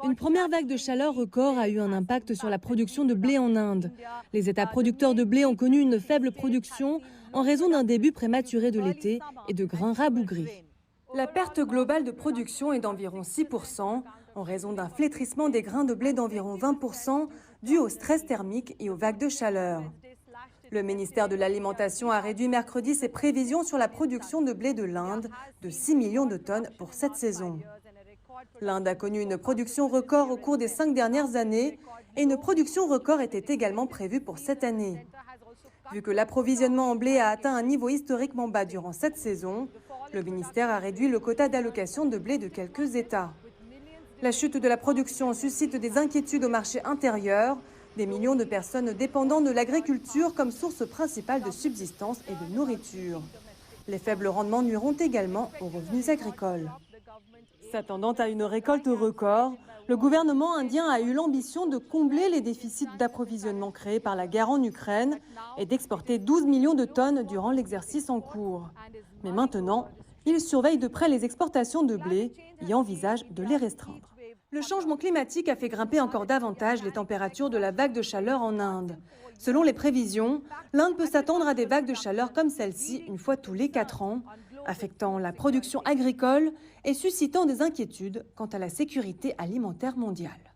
Une première vague de chaleur record a eu un impact sur la production de blé en Inde. Les États producteurs de blé ont connu une faible production en raison d'un début prématuré de l'été et de grains rabougris. La perte globale de production est d'environ 6%, en raison d'un flétrissement des grains de blé d'environ 20%, dû au stress thermique et aux vagues de chaleur. Le ministère de l'Alimentation a réduit mercredi ses prévisions sur la production de blé de l'Inde de 6 millions de tonnes pour cette saison. L'Inde a connu une production record au cours des 5 dernières années et une production record était également prévue pour cette année. Vu que l'approvisionnement en blé a atteint un niveau historiquement bas durant cette saison, le ministère a réduit le quota d'allocation de blé de quelques États. La chute de la production suscite des inquiétudes au marché intérieur, des millions de personnes dépendant de l'agriculture comme source principale de subsistance et de nourriture. Les faibles rendements nuiront également aux revenus agricoles. S'attendant à une récolte record, le gouvernement indien a eu l'ambition de combler les déficits d'approvisionnement créés par la guerre en Ukraine et d'exporter 12 millions de tonnes durant l'exercice en cours. Mais maintenant, il surveille de près les exportations de blé et envisage de les restreindre. Le changement climatique a fait grimper encore davantage les températures de la vague de chaleur en Inde. Selon les prévisions, l'Inde peut s'attendre à des vagues de chaleur comme celle-ci une fois tous les 4 ans, affectant la production agricole et suscitant des inquiétudes quant à la sécurité alimentaire mondiale.